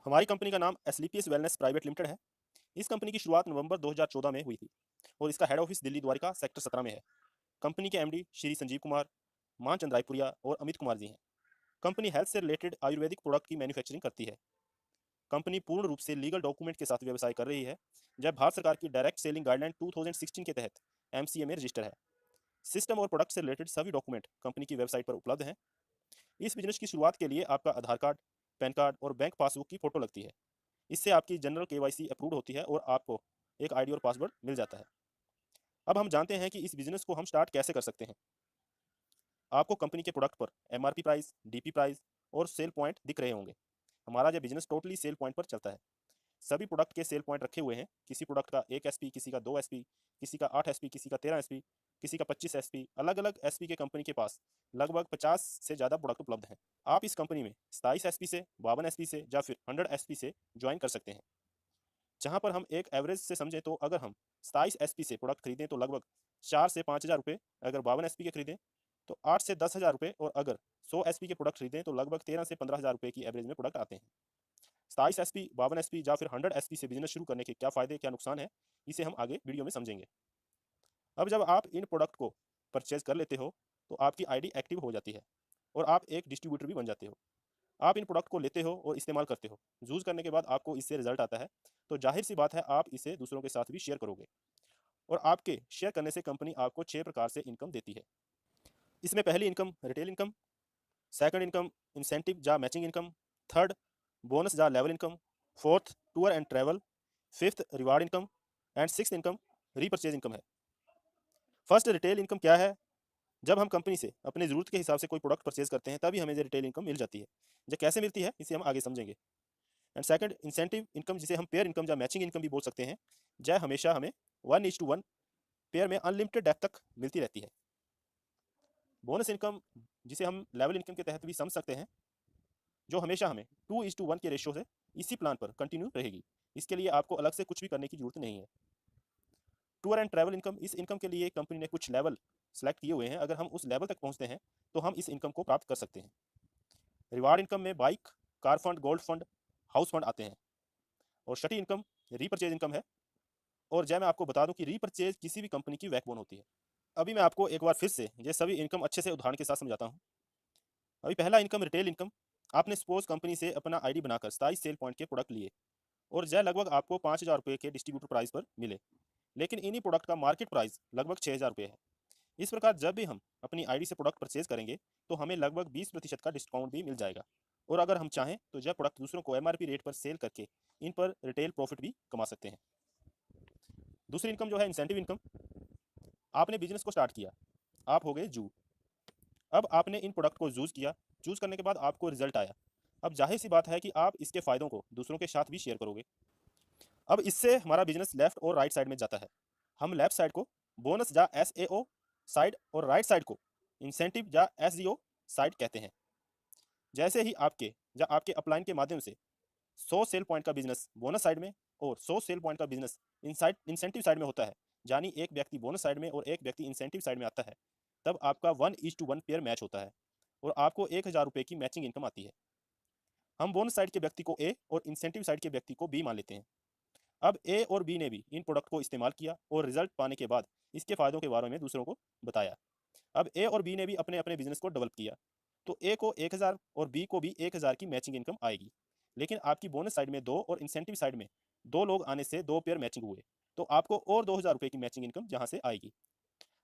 हमारी कंपनी का नाम एसलीपीएस वेलनेस प्राइवेट लिमिटेड है। इस कंपनी की शुरुआत नवंबर 2014 में हुई थी और इसका head office Delhi Dwarka sector 17 में है। कंपनी के एमडी श्री संजीव कुमार, मानचंद रायपुरिया और अमित कुमार जी हैं। कंपनी हेल्थ से रिलेटेड आयुर्वेदिक प्रोडक्ट की मैन्युफैक्चरिंग करती है। कंपनी पूर्ण रूप से लीगल डॉक्यूमेंट के साथ व्यवसाय कर रही है, जब भारत सरकार की डायरेक्ट सेलिंग गाइडलाइन 2016 के तहत एमसीए में रजिस्टर है। सिस्टम और प्रोडक्ट से रिलेटेड सभी डॉक्यूमेंट कंपनी की वेबसाइट पर उपलब्ध हैं। इस बिजनेस की शुरुआत के लिए आपका आधार कार्ड, पैन कार्ड और बैंक पासबुक की फोटो लगती है। इससे आपकी जनरल केवाईसी अप्रूव होती है और आपको एक आईडी और पासवर्ड मिल जाता है। अब हम जानते हैं कि इस बिजनेस को हम स्टार्ट कैसे कर सकते हैं। आपको कंपनी के प्रोडक्ट पर एमआरपी प्राइस, डीपी प्राइस और सेल पॉइंट दिख रहे होंगे। हमारा यह बिजनेस टोटली सेल पॉइंट पर चलता है। सभी प्रोडक्ट के सेल पॉइंट रखे हुए हैं। किसी प्रोडक्ट का 1 एसपी, किसी का 2 एसपी, किसी का 8 एसपी, किसी का 13 एसपी, किसी का 25 एसपी। अलग अलग एसपी के कंपनी के पास लगभग 50 से ज़्यादा प्रोडक्ट उपलब्ध हैं। आप इस कंपनी में 27 एसपी से, 52 एसपी से या फिर 100 एसपी से ज्वाइन कर सकते हैं। जहां पर हम एक एवरेज से समझें तो अगर हम 27 एसपी से प्रोडक्ट खरीदें तो लगभग 4 से 5 हज़ार रुपये, अगर 52 एसपी के खरीदें तो 8 से 10 हज़ार रुपये, और अगर 100 एसपी के प्रोडक्ट खरीदें तो लगभग 13 से 15 हज़ार रुपये की एवरेज में प्रोडक्ट आते हैं। 27 एसपी, 52 एसपी या फिर 100 एसपी से बिजनेस शुरू करने के क्या फ़ायदे, क्या नुकसान है, इसे हम आगे वीडियो में समझेंगे। अब जब आप इन प्रोडक्ट को परचेज कर लेते हो तो आपकी आईडी एक्टिव हो जाती है और आप एक डिस्ट्रीब्यूटर भी बन जाते हो। आप इन प्रोडक्ट को लेते हो और इस्तेमाल करते हो। यूज़ करने के बाद आपको इससे रिजल्ट आता है, तो जाहिर सी बात है आप इसे दूसरों के साथ भी शेयर करोगे, और आपके शेयर करने से कंपनी आपको 6 प्रकार से इनकम देती है। इसमें पहली income retail income, second income incentive या मैचिंग इनकम, थर्ड बोनस या level income, fourth tour and travel, fifth reward income and sixth income repurchase income है। फर्स्ट रिटेल इनकम क्या है? जब हम कंपनी से अपनी ज़रूरत के हिसाब से कोई प्रोडक्ट परचेज करते हैं तभी हमें ये रिटेल इनकम मिल जाती है। ये कैसे मिलती है इसे हम आगे समझेंगे। एंड सेकंड इंसेंटिव इनकम, जिसे हम पेयर इनकम या मैचिंग इनकम भी बोल सकते हैं। यह हमेशा हमें 1:1 पेयर में अनलिमिटेड डेप्थ तक मिलती रहती है। बोनस इनकम, जिसे हम लेवल इनकम के तहत भी समझ सकते हैं, जो हमेशा हमें 2:1 के रेशियो से इसी प्लान पर कंटिन्यू रहेगी। इसके लिए आपको अलग से कुछ भी करने की जरूरत नहीं है। टूर एंड ट्रैवल इनकम, इस इनकम के लिए कंपनी ने कुछ लेवल सेलेक्ट किए हुए हैं। अगर हम उस लेवल तक पहुंचते हैं तो हम इस इनकम को प्राप्त कर सकते हैं। रिवार्ड इनकम में bike, car fund, gold fund, house fund आते हैं। और छठी इनकम रीपरचेज इनकम है, और जय मैं आपको बता दूं कि रीपरचेज किसी भी कंपनी की बैकबोन होती है। अभी मैं आपको एक बार फिर से ये सभी इनकम अच्छे से उदाहरण के साथ समझाता हूँ। अभी पहला इनकम रिटेल इनकम। आपने सपोज कंपनी से अपना आईडी बनाकर 27 सेल पॉइंट के प्रोडक्ट लिए और जय लगभग आपको 5 हज़ार रुपये के डिस्ट्रीब्यूटर प्राइस पर मिले, लेकिन इन्हीं प्रोडक्ट का मार्केट प्राइस लगभग 6 हज़ार रुपये है। इस प्रकार जब भी हम अपनी आईडी से प्रोडक्ट परचेज करेंगे तो हमें लगभग 20% का डिस्काउंट भी मिल जाएगा, और अगर हम चाहें तो यह प्रोडक्ट दूसरों को एमआरपी रेट पर सेल करके इन पर रिटेल प्रॉफिट भी कमा सकते हैं। दूसरी इनकम जो है इंसेंटिव इनकम। आपने बिजनेस को स्टार्ट किया, आप हो गए जू। अब आपने इन प्रोडक्ट को यूज़ किया, चूज़ करने के बाद आपको रिजल्ट आया। अब जाहिर सी बात है कि आप इसके फ़ायदों को दूसरों के साथ भी शेयर करोगे। अब इससे हमारा बिजनेस लेफ्ट और राइट साइड में जाता है। हम लेफ्ट साइड को बोनस या एसएओ साइड और राइट साइड को इंसेंटिव या एसजीओ साइड कहते हैं। जैसे ही आपके या आपके अपलाइन के माध्यम से 100 सेल पॉइंट का बिजनेस बोनस साइड में और 100 सेल पॉइंट का बिजनेस इनसाइड इंसेंटिव साइड में होता है, यानी एक व्यक्ति बोनस साइड में और एक व्यक्ति इंसेंटिव साइड में आता है, तब आपका 1:1 पेयर मैच होता है और आपको 1 हज़ार रुपये की मैचिंग इनकम आती है। हम बोनस साइड के व्यक्ति को ए और इंसेंटिव साइड के व्यक्ति को बी मान लेते हैं। अब ए और बी ने भी इन प्रोडक्ट को इस्तेमाल किया और रिजल्ट पाने के बाद इसके फायदों के बारे में दूसरों को बताया। अब ए और बी ने भी अपने अपने बिजनेस को डेवलप किया, तो ए को 1 हज़ार और बी को भी 1 हज़ार की मैचिंग इनकम आएगी। लेकिन आपकी बोनस साइड में 2 और इंसेंटिव साइड में 2 लोग आने से 2 पेयर मैचिंग हुए, तो आपको और 2 हज़ार रुपये की मैचिंग इनकम जहाँ से आएगी।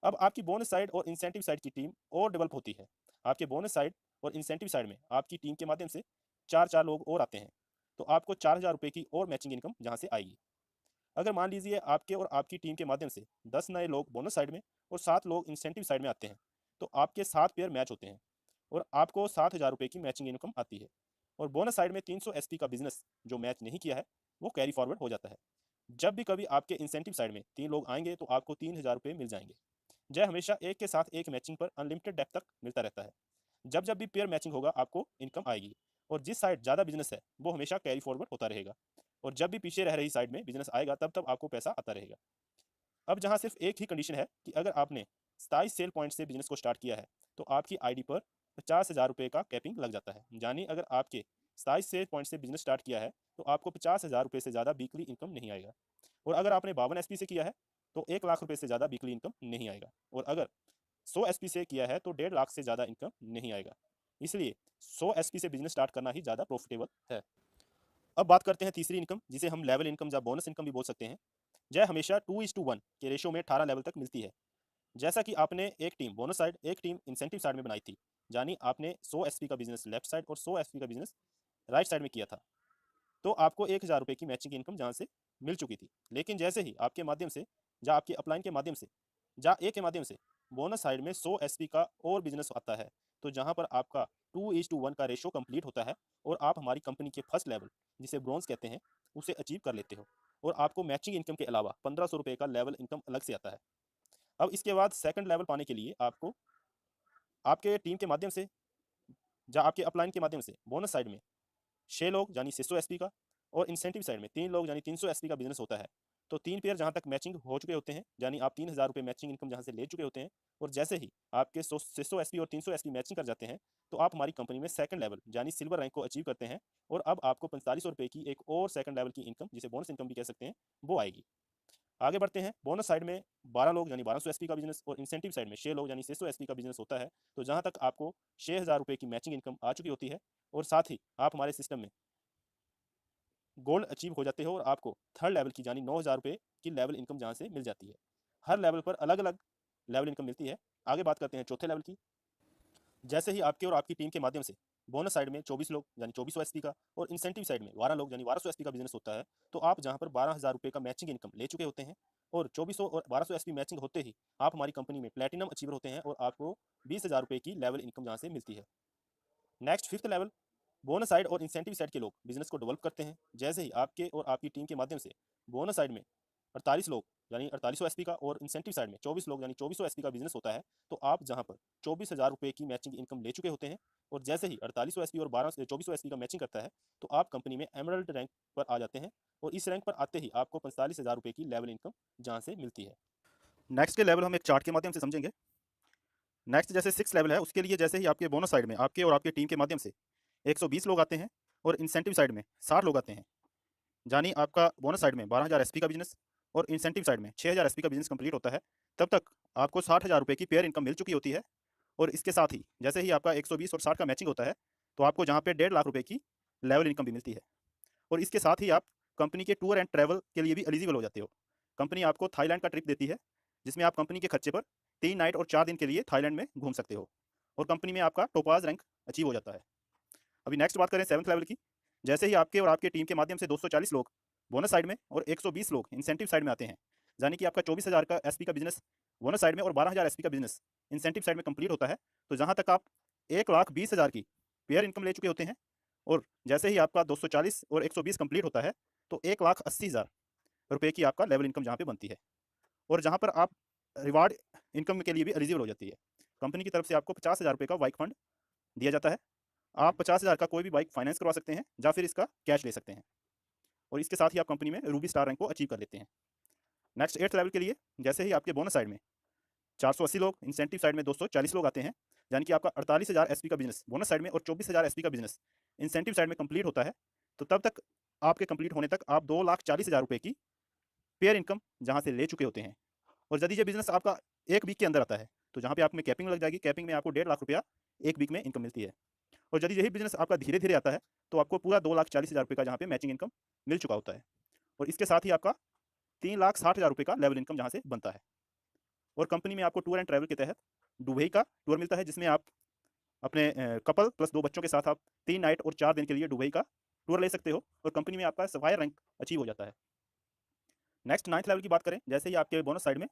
अब आपकी बोनस साइड और इंसेंटिव साइड की टीम और डेवलप होती है। आपके बोनस साइड और इंसेंटिव साइड में आपकी टीम के माध्यम से 4 लोग और आते हैं, तो आपको 4 हज़ार रुपये की और मैचिंग इनकम जहाँ से आएगी। अगर मान लीजिए आपके और आपकी टीम के माध्यम से 10 नए लोग बोनस साइड में और 7 लोग इंसेंटिव साइड में आते हैं, तो आपके 7 पेयर मैच होते हैं और आपको 7 हज़ार रुपये की मैचिंग इनकम आती है। और बोनस साइड में 300 एसपी का बिजनेस जो मैच नहीं किया है वो कैरी फॉरवर्ड हो जाता है। जब भी कभी आपके इंसेंटिव साइड में 3 लोग आएंगे तो आपको 3 हज़ार रुपये मिल जाएंगे। जय हमेशा एक के साथ एक मैचिंग पर अनलिमिटेड डेप्थ तक मिलता रहता है। जब जब भी पेयर मैचिंग होगा आपको इनकम आएगी, और जिस साइड ज़्यादा बिजनेस है वो हमेशा कैरी फॉरवर्ड होता रहेगा, और जब भी पीछे रह रही साइड में बिजनेस आएगा तब तब आपको पैसा आता रहेगा। अब जहाँ सिर्फ एक ही कंडीशन है कि अगर आपने 27 सेल पॉइंट से बिजनेस को स्टार्ट किया है तो आपकी आईडी पर 50 हज़ार रुपये का कैपिंग लग जाता है। यानी अगर आपके 27 से पॉइंट से बिजनेस स्टार्ट किया है तो आपको 50,000 रुपये से ज़्यादा वीकली इनकम नहीं आएगा। और अगर आपने 52 एसपी से किया है तो 1 लाख रुपये से ज़्यादा वीकली इनकम नहीं आएगा। और अगर 100 एसपी से किया है तो 1.5 लाख से ज़्यादा इनकम नहीं आएगा। इसलिए 100 एसपी से बिजनेस स्टार्ट करना ही ज़्यादा प्रॉफिटेबल है। अब बात करते हैं तीसरी इनकम, जिसे हम लेवल इनकम या बोनस इनकम भी बोल सकते हैं। यह हमेशा 2:1 के रेशियो में 18 लेवल तक मिलती है। जैसा कि आपने एक टीम बोनस साइड, एक टीम इंसेंटिव साइड में बनाई थी, यानी आपने 100 एसपी का बिजनेस लेफ्ट साइड और 100 एसपी का बिजनेस राइट साइड में किया था, तो आपको 1,000 रुपये की मैचिंग इनकम जहाँ से मिल चुकी थी। लेकिन जैसे ही आपके माध्यम से या आपके अपलाइन के माध्यम से या ए के माध्यम से बोनस साइड में 100 एसपी का और बिजनेस आता है, तो जहाँ पर आपका 2:1 का रेशो कंप्लीट होता है और आप हमारी कंपनी के फर्स्ट लेवल, जिसे ब्रॉन्ज कहते हैं, उसे अचीव कर लेते हो। और आपको मैचिंग इनकम के अलावा 1,500 रुपये का लेवल इनकम अलग से आता है। अब इसके बाद सेकंड लेवल पाने के लिए आपको आपके टीम के माध्यम से या आपके अपलाइन के माध्यम से बोनस साइड में 6 लोग यानी 600 एसपी का और इंसेंटिव साइड में 3 लोग यानी 300 एसपी का बिजनेस होता है। तो 3 पेयर जहाँ तक मैचिंग हो चुके होते हैं, यानी आप 3,000 रुपये मैचिंग इनकम जहाँ से ले चुके होते हैं, और जैसे ही आपके 600 एसपी और 300 एसपी मैचिंग कर जाते हैं, तो आप हमारी कंपनी में सेकंड लेवल यानी सिल्वर रैंक को अचीव करते हैं। और अब आपको 4500 रुपये की एक और सेकंड लेवल की इनकम, जिसे बोनस इनकम भी कह सकते हैं, वो आएगी। आगे बढ़ते हैं। बोनस साइड में 12 लोग यानी 1200 एसपी का बिजनेस और इंसेंटिव साइड में 6 लोग यानी 600 एसपी का बिजनेस होता है। तो जहाँ तक आपको 6,000 रुपये की मैचिंग इनकम आ चुकी होती है, और साथ ही आप हमारे सिस्टम में गोल्ड अचीव हो जाते हो और आपको थर्ड लेवल की यानी 9,000 रुपये की लेवल इनकम जहाँ से मिल जाती है। हर लेवल पर अलग अलग लेवल इनकम मिलती है। आगे बात करते हैं चौथे लेवल की। जैसे ही आपके और आपकी टीम के माध्यम से बोनस साइड में 24 लोग यानी 2400 एसपी का और इंसेंटिव साइड में 12 लोग यानी 1200 एसपी का बिजनेस होता है, तो आप जहां पर 12,000 रुपये का मैचिंग इनकम ले चुके होते हैं, और 2400 और 1200 एसपी मैचिंग होते ही आप हमारी कंपनी में प्लेटिनम अचीवर होते हैं और आपको 20,000 रुपये की लेवल इनकम जहाँ से मिलती है। Next fifth level, bonus side और इंसेंटिव साइड के लोग बिजनेस को डेवलप करते हैं। जैसे ही आपके और आपकी टीम के माध्यम से बोनस साइड में 48 लोग यानी 4800 एसपी का और इंसेंटिव साइड में 24 लोग यानी 2400 एसपी का बिजनेस होता है, तो आप जहां पर 24,000 रुपये की मैचिंग इनकम ले चुके होते हैं, और जैसे ही 4800 एसपी और 2400 एसपी का मैचिंग करता है, तो आप कंपनी में एमरल्ड रैंक पर आ जाते हैं। और इस रैंक पर आते ही आपको 45,000 रुपये की लेवल इनकम जहाँ से मिलती है। नेक्स्ट के लेवल हम एक चार्ट के माध्यम से समझेंगे। नेक्स्ट जैसे 6 लेवल है, उसके लिए जैसे ही आपके बोनस साइड में आपके और आपके टीम के माध्यम से 120 लोग आते हैं और इंसेंटिव साइड में 60 लोग आते हैं, यानी आपका बोनस साइड में 12,000 एसपी का बिजनेस और इंसेंटिव साइड में 6,000 एसपी का बिजनेस कंप्लीट होता है, तब तक आपको 60,000 रुपये की पेयर इनकम मिल चुकी होती है। और इसके साथ ही जैसे ही आपका 120 और 60 का मैचिंग होता है, तो आपको जहाँ पे 1.5 लाख रुपये की लेवल इनकम भी मिलती है। और इसके साथ ही आप कंपनी के टूर एंड ट्रैवल के लिए भी एलिजिबल हो जाते हो। कंपनी आपको थाईलैंड का ट्रिप देती है, जिसमें आप कंपनी के खर्चे पर 3 नाइट और 4 दिन के लिए थाईलैंड में घूम सकते हो, और कंपनी में आपका टोपाज रैंक अचीव हो जाता है। अभी नेक्स्ट बात करें 7th लेवल की। जैसे ही आपके और आपके टीम के माध्यम से 240 लोग बोनस साइड में और 120 लोग इंसेंटिव साइड में आते हैं, यानी कि आपका 24,000 का एसपी का बिजनेस बोनस साइड में और 12,000 एसपी का बिजनेस इंसेंटिव साइड में कंप्लीट होता है, तो जहां तक आप 1,20,000 की पेयर इनकम ले चुके होते हैं, और जैसे ही आपका 240 और 120 कंप्लीट होता है, तो 1,80,000 रुपये की आपका लेवल इनकम जहाँ पे बनती है, और जहाँ पर आप रिवार्ड इनकम के लिए भी एलिजिबल हो जाती है। कंपनी की तरफ से आपको 50,000 रुपये का बाइक फंड दिया जाता है। आप 50,000 का कोई भी बाइक फाइनेंस करवा सकते हैं या फिर इसका कैश ले सकते हैं, और इसके साथ ही आप कंपनी में रूबी स्टार रैंक को अचीव कर लेते हैं। नेक्स्ट 8th लेवल के लिए जैसे ही आपके बोनस साइड में 480 लोग, इंसेंटिव साइड में 240 लोग आते हैं, यानी कि आपका 48,000 एसपी का बिजनेस बोनस साइड में और 24,000 एसपी का बिजनेस इंसेंटिव साइड में कंप्लीट होता है, तो तब तक आपके कंप्लीट होने तक आप 2,40,000 रुपये की पेयर इनकम जहाँ से ले चुके होते हैं। और यदि ये बिजनेस आपका 1 वीक के अंदर आता है, तो जहाँ पे आप में कैपिंग लग जाएगी, कैपिंग में आपको 1.5 लाख रुपया 1 वीक में इनकम मिलती है। और यदि यही बिजनेस आपका धीरे धीरे आता है, तो आपको पूरा 2,40,000 रुपये का जहाँ पे मैचिंग इनकम मिल चुका होता है, और इसके साथ ही आपका 3,60,000 रुपये का लेवल इनकम जहाँ से बनता है। और कंपनी में आपको टूर एंड ट्रैवल के तहत दुबई का टूर मिलता है, जिसमें आप अपने कपल प्लस 2 बच्चों के साथ आप 3 नाइट और 4 दिन के लिए दुबई का टूर ले सकते हो, और कंपनी में आपका सफायर रैंक अचीव हो जाता है। नेक्स्ट 9th लेवल की बात करें, जैसे ही आपके बोनस साइड में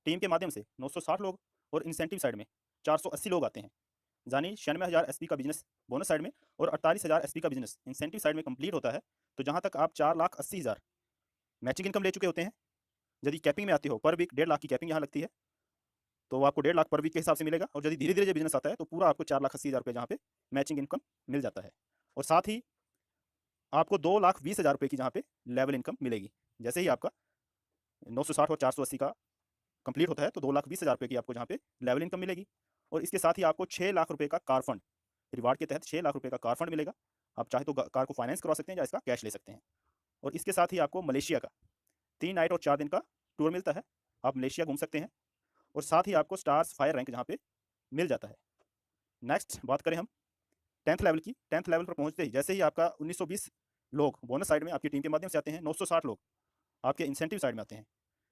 टीम के माध्यम से 960 लोग और इंसेंटिव साइड में 480 लोग आते हैं, यानी 96,000 एसपी का बिजनेस बोनस साइड में और 48,000 एसपी का बिजनेस इंसेंटिव साइड में कंप्लीट होता है, तो जहां तक आप 4,80,000 मैचिंग इनकम ले चुके होते हैं। यदि कैपिंग में आते हो, पर वीक 1.5 लाख की कैपिंग यहाँ लगती है, तो आपको 1.5 लाख पर वीक के हिसाब से मिलेगा, और यदि धीरे धीरे बिजनेस आता है, तो पूरा आपको 4,80,000 रुपये जहाँ पे मैचिंग इनकम मिल जाता है। और साथ ही आपको 2,20,000 रुपये की जहाँ पे लेवल इनकम मिलेगी। जैसे ही आपका 960 और 480 का कंप्लीट होता है, तो 2,20,000 रुपये की आपको जहाँ पे लेवल इनकम मिलेगी। और इसके साथ ही आपको 6 लाख रुपये का कार फंड, रिवार्ड के तहत 6 लाख रुपये का कार फंड मिलेगा, आप चाहे तो कार को फाइनेंस करवा सकते हैं या इसका कैश ले सकते हैं। और इसके साथ ही आपको मलेशिया का 3 नाइट और 4 दिन का टूर मिलता है, आप मलेशिया घूम सकते हैं। और साथ ही आपको स्टार्स फायर रैंक जहाँ पे मिल जाता है। नेक्स्ट बात करें हम 10th लेवल की। 10th लेवल पर पहुँचते ही जैसे ही आपका 1920 लोग बोनस साइड में आपकी टीम के माध्यम से आते हैं, 960 लोग आपके इंसेंटिव साइड में आते हैं।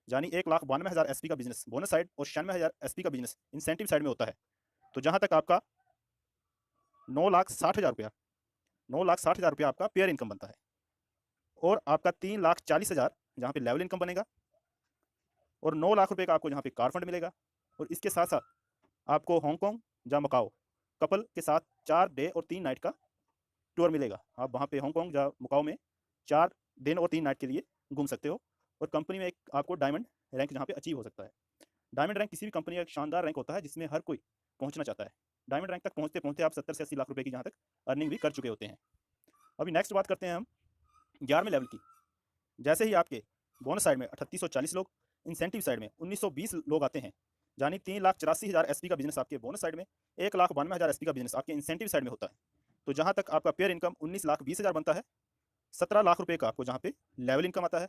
यानी 1,92,000 एसपी का बिजनेस बोनस साइड और 96,000 एसपी का बिजनेस इंसेंटिव साइड में होता है। तो जहाँ तक आपका 9,60,000 रुपया 9,60,000 रुपया आपका पेयर इनकम बनता है। और आपका 3,40,000 जहाँ पे लेवल इनकम बनेगा, और 9 लाख रुपए का आपको जहाँ पे कार फंड मिलेगा। और इसके साथ साथ आपको हांगकांग या मकाओ कपल के साथ 4 डे और 3 नाइट का टूर मिलेगा। आप वहाँ पे हांगकांग या मकाओ में 4 दिन और 3 नाइट के लिए घूम सकते हो। और कंपनी में एक आपको डायमंड रैंक जहाँ पे अचीव हो सकता है। डायमंड रैंक किसी भी कंपनी का एक शानदार रैंक होता है जिसमें हर कोई पहुँचना चाहता है। डायमंड रैंक तक पहुँचते पहुँचते आप 70 से 80 लाख रुपए की जहाँ तक अर्निंग भी कर चुके होते हैं। अभी नेक्स्ट बात करते हैं हम 11वें लेवल की। जैसे ही आपके बोनस साइड में 3840 लोग, इंसेंटिव साइड में 1920 लोग आते हैं, यानी 3,84,000 एसपी का बिजनेस आपके बोनस साइड में, 1,92,000 एसपी का बिजनेस आपके इंसेंटिव साइड में होता है। तो जहाँ तक आपका पेयर इनकम 19,20,000 बनता है, 17 लाख रुपए का आपको जहाँ पे लेवल इनकम आता है।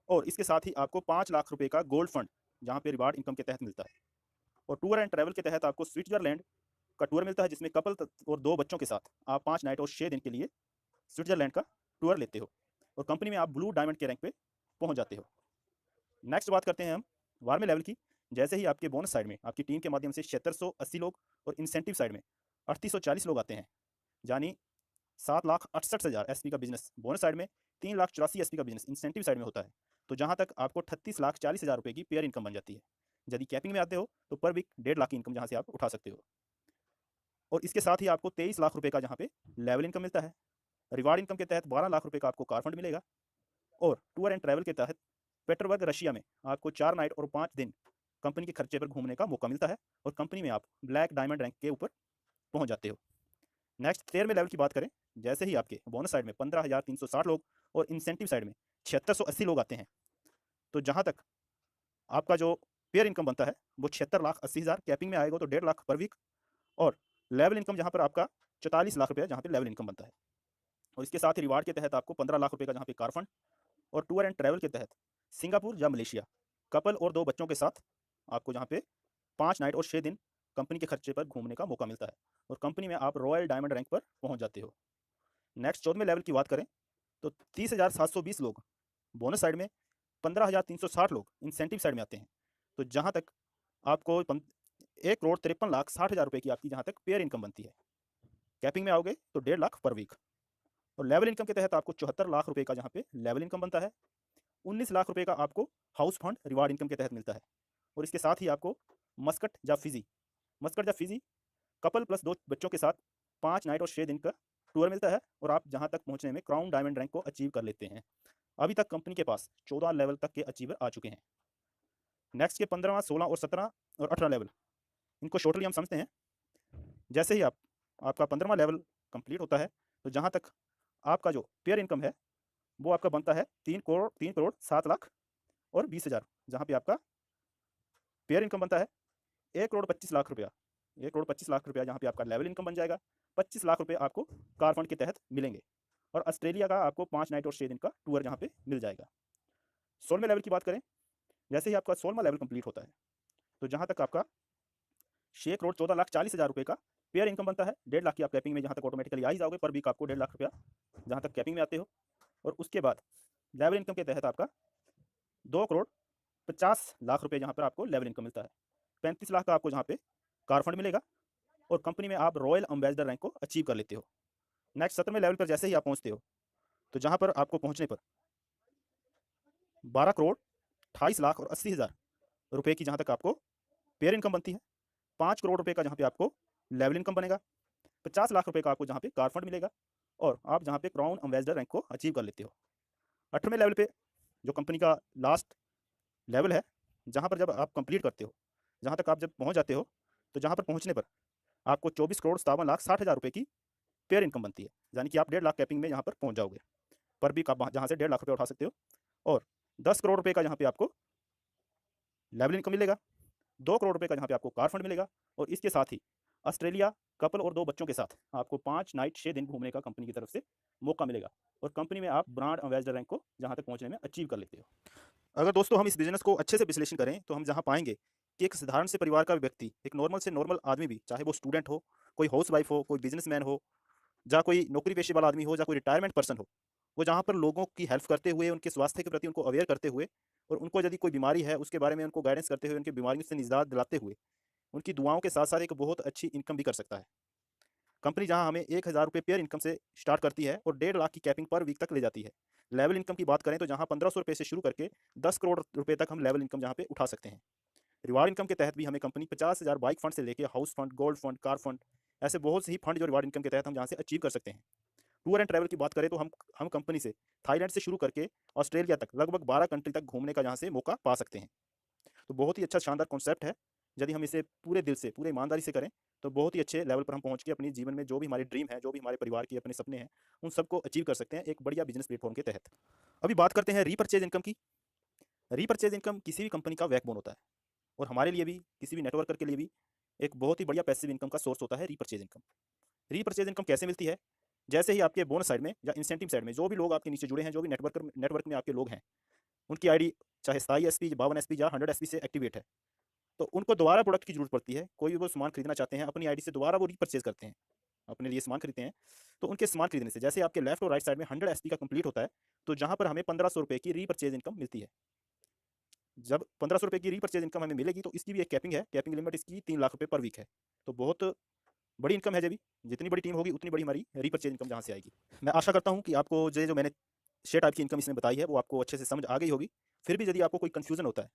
और इसके साथ ही आपको 5 लाख रुपए का गोल्ड फंड जहाँ पे रिवार्ड इनकम के तहत मिलता है। और टूर एंड ट्रैवल के तहत आपको स्विट्जरलैंड का टूर मिलता है, जिसमें कपल और 2 बच्चों के साथ आप 5 नाइट और 6 दिन के लिए स्विट्जरलैंड का टूर लेते हो। और कंपनी में आप ब्लू डायमंड के रैंक पे पहुंच जाते हो। नेक्स्ट बात करते हैं हम 12वें लेवल की। जैसे ही आपके बोनस साइड में आपकी टीम के माध्यम से 7680 लोग और इंसेंटिव साइड में 3840 लोग आते हैं, यानी 7,68,000 एसपी का बिजनेस बोनस साइड में, 3,84,000 एसपी का बिजनेस इंसेंटिव साइड में होता है। तो जहाँ तक आपको 38,40,000 रुपये की पेयर इनकम बन जाती है। यदि कैपिंग में आते हो तो पर वीक 1.5 लाख की इनकम जहाँ से आप उठा सकते हो। और इसके साथ ही आपको 23 लाख रुपये का जहाँ पे लेवल इनकम मिलता है। रिवार्ड इनकम के तहत 12 लाख रुपये का आपको कार फंड मिलेगा। और टूर एंड ट्रैवल के तहत पेट्रोवर्ग रशिया में आपको 4 नाइट और 5 दिन कंपनी के खर्चे पर घूमने का मौका मिलता है। और कंपनी में आप ब्लैक डायमंड रैंक के ऊपर पहुंच जाते हो। नेक्स्ट 13वें लेवल की बात करें। जैसे ही आपके बोनस साइड में 15,360 लोग और इंसेंटिव साइड में 7680 लोग आते हैं, तो जहां तक आपका जो पेयर इनकम बनता है वो 76,80,000, कैपिंग में आएगा तो 1.5 लाख पर वीक। और लेवल इनकम जहां पर आपका 44 लाख रुपया जहां पे लेवल इनकम बनता है। और इसके साथ ही रिवार्ड के तहत आपको 15 लाख रुपये का जहाँ पे कार फंड। और टूर एंड ट्रैवल के तहत सिंगापुर या मलेशिया कपल और 2 बच्चों के साथ आपको जहाँ पे 5 नाइट और 6 दिन कंपनी के खर्चे पर घूमने का मौका मिलता है। और कंपनी में आप रॉयल डायमंड रैंक पर पहुँच जाते हो। नेक्स्ट 14वें लेवल की बात करें तो 30,720 लोग बोनस साइड में, 15,360 लोग इंसेंटिव साइड में आते हैं। तो जहाँ तक आपको 1,53,60,000 रुपये की आपकी जहाँ तक पेयर इनकम बनती है। कैपिंग में आओगे तो 1.5 लाख पर वीक। और लेवल इनकम के तहत आपको 74 लाख रुपए का जहाँ पे लेवल इनकम बनता है। 19 लाख रुपए का आपको हाउस फंड रिवार्ड इनकम के तहत मिलता है। और इसके साथ ही आपको मस्कट या फिजी कपल प्लस 2 बच्चों के साथ 5 नाइट और 6 दिन का टूर मिलता है। और आप जहाँ तक पहुँचने में क्राउन डायमंड रैंक को अचीव कर लेते हैं। अभी तक कंपनी के पास 14 लेवल तक के अचीवर आ चुके हैं। नेक्स्ट के 15वां, 16 और 17 और 18 लेवल, इनको शॉर्टली हम समझते हैं। जैसे ही आपका 15वां लेवल कंप्लीट होता है, तो जहाँ तक आपका जो पेयर इनकम है वो आपका बनता है 3 करोड़ 7 लाख और 20,000, जहाँ पे आपका पेयर इनकम बनता है 1,25,00,000 रुपया। 1,25,00,000 रुपया जहाँ पे आपका लेवल इनकम बन जाएगा। 25 लाख रुपये आपको कार फंड के तहत मिलेंगे। और ऑस्ट्रेलिया का आपको 5 नाइट और 6 दिन का टूर जहाँ पे मिल जाएगा। 16वें लेवल की बात करें। जैसे ही आपका 16वां लेवल कंप्लीट होता है, तो जहाँ तक आपका 6,14,40,000 रुपये का पेयर इनकम बनता है। 1.5 लाख की आप कैपिंग में जहाँ तक ऑटोमेटिकली आ ही जाओगे, पर वीक आपको 1.5 लाख रुपया जहाँ तक कैपिंग में आते हो। और उसके बाद लेवल इनकम के तहत आपका 2,50,00,000 रुपये जहाँ पर आपको लेवल इनकम मिलता है। 35 लाख का आपको जहाँ पे कार फंड मिलेगा। और कंपनी में आप रॉयल एम्बेसडर रैंक को अचीव कर लेते हो। नेक्स्ट 17वें लेवल पर जैसे ही आप पहुँचते हो, तो जहाँ पर आपको पहुँचने पर 12,28,80,000 रुपये की जहाँ तक आपको पेयर इनकम बनती है। 5 करोड़ रुपये का जहाँ पे आपको लेवल इनकम बनेगा। 50 लाख रुपये का आपको जहाँ पे कार फंड मिलेगा। और आप जहाँ पे क्राउन एम्बेसडर रैंक को अचीव कर लेते हो। 18वें लेवल पे जो कंपनी का लास्ट लेवल है, जहाँ पर जब आप कंप्लीट करते हो, जहाँ तक आप जब पहुँच जाते हो, तो जहाँ पर पहुँचने पर आपको 24,57,60,000 रुपये की पेयर इनकम बनती है। यानी कि आप 1.5 लाख कैपिंग में यहाँ पर पहुँच जाओगे। पर भी आप जहाँ से 1.5 लाख रुपये उठा सकते हो। और 10 करोड़ रुपये का जहाँ पे आपको लेवल इनकम मिलेगा। 2 करोड़ रुपये का जहाँ पे आपको कार फंड मिलेगा। और इसके साथ ही ऑस्ट्रेलिया कपल और 2 बच्चों के साथ आपको 5 नाइट 6 दिन घूमने का कंपनी की तरफ से मौका मिलेगा और कंपनी में आप ब्रांड एम्बेसडर रैंक को जहाँ तक पहुँचने में अचीव कर लेते हो। अगर दोस्तों हम इस बिज़नेस को अच्छे से विश्लेषण करें तो हम जहाँ पाएँगे कि एक साधारण से परिवार का व्यक्ति, एक नॉर्मल से नॉर्मल आदमी भी, चाहे वो स्टूडेंट हो, कोई हाउसवाइफ हो, कोई बिज़नेसमैन हो, या कोई नौकरी पेशे वाला आदमी हो, या कोई रिटायरमेंट पर्सन हो, वो जहाँ पर लोगों की हेल्प करते हुए, उनके स्वास्थ्य के प्रति उनको अवेयर करते हुए और उनको यदि कोई बीमारी है, उसके बारे में उनको गाइडेंस करते हुए, उनकी बीमारियों से निजात दिलाते हुए, उनकी दुआओं के साथ-साथ एक बहुत अच्छी इनकम भी कर सकता है। कंपनी जहाँ हमें ₹1000 पेयर इनकम से स्टार्ट करती है और 1.5 लाख की कैपिंग पर वीक तक ले जाती है। लेवल इनकम की बात करें तो जहाँ ₹1500 से शुरू करके 10 करोड़ रुपए तक हम लेवल इनकम जहाँ पे उठा सकते हैं। रिवार्ड इनकम के तहत भी हमें कंपनी 50,000 बाइक फंड से लेके house fund, gold fund, car fund, ऐसे बहुत से ही फंड जो रिवार्ड इनकम के तहत हम जहाँ से अचीव कर सकते हैं। टूर एंड ट्रैवल की बात करें तो हम कंपनी से थाईलैंड से शुरू करके ऑस्ट्रेलिया तक लगभग 12 कंट्री तक घूमने का यहाँ से मौका पा सकते हैं। तो बहुत ही अच्छा शानदार कॉन्सेप्ट है। यदि हम इसे पूरे दिल से, पूरे ईमानदारी से करें, तो बहुत ही अच्छे लेवल पर हम पहुँच के अपने जीवन में जो भी हमारे ड्रीम है, जो भी हमारे परिवार के अपने सपने हैं, उन सबको अचीव कर सकते हैं एक बढ़िया बिज़नेस प्लेटफ़ॉर्म के तहत। अभी बात करते हैं रीपर्चेज़ इनकम की। रीपर्चेज़ इनकम किसी भी कंपनी का बैकबोन होता है और हमारे लिए भी, किसी भी नेटवर्कर के लिए भी एक बहुत ही बढ़िया पैसिव इनकम का सोर्स होता है रीपर्चेज़ इनकम। रीपर्चेज़ इनकम कैसे मिलती है? जैसे ही आपके बोनस साइड में या इंसेंटिव साइड में जो भी लोग आपके नीचे जुड़े हैं, जो भी नेटवर्क में आपके लोग हैं, उनकी आईडी चाहे 27 एसपी, 52 एसपी या 100 एसपी से एक्टिवेट है, तो उनको दोबारा प्रोडक्ट की ज़रूरत पड़ती है। कोई भी वो सामान खरीदना चाहते हैं, अपनी आईडी से दोबारा वो रीपर्चेज़ करते हैं, अपने लिए सामान खरीदते हैं। तो उनके सामान खरीदने से जैसे आपके लेफ्ट और राइट साइड में 100 एसपी का कंप्लीट होता है, तो जहाँ पर हमें ₹1500 की रीपर्चेज़ इनकम मिलती है। जब ₹1500 की रीपर्चेज़ इनकम हमें मिलेगी तो इसकी भी एक कैपिंग है, कैपिंग लिमिट इसकी ₹3 लाख पर वीक है। तो बहुत बड़ी इनकम है ये भी, जितनी बड़ी टीम होगी उतनी बड़ी हमारी रीपर्चेज़ इनकम जहाँ से आएगी। मैं आशा करता हूँ कि आपको ये जो मैंने 6 टाइप की इनकम इसमें बताई है, वो आपको अच्छे से समझ आ गई होगी। फिर भी यदि आपको कोई कन्फ्यूज़न होता है,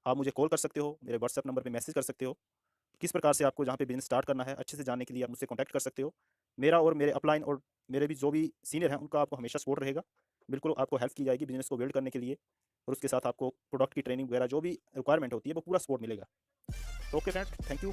आप मुझे कॉल कर सकते हो, मेरे व्हाट्सएप नंबर पे मैसेज कर सकते हो। किस प्रकार से आपको जहाँ पे बिज़नेस स्टार्ट करना है, अच्छे से जानने के लिए आप मुझसे कॉन्टैक्ट कर सकते हो। मेरा और मेरे अपलाइन और मेरे भी जो भी सीनियर हैं, उनका आपको हमेशा सपोर्ट रहेगा। बिल्कुल आपको हेल्प की जाएगी बिज़नेस को बिल्ड करने के लिए और उसके साथ आपको प्रोडक्ट की ट्रेनिंग वगैरह जो भी रिक्वायरमेंट होती है, वो पूरा सपोर्ट मिलेगा। Okay friend, thank you.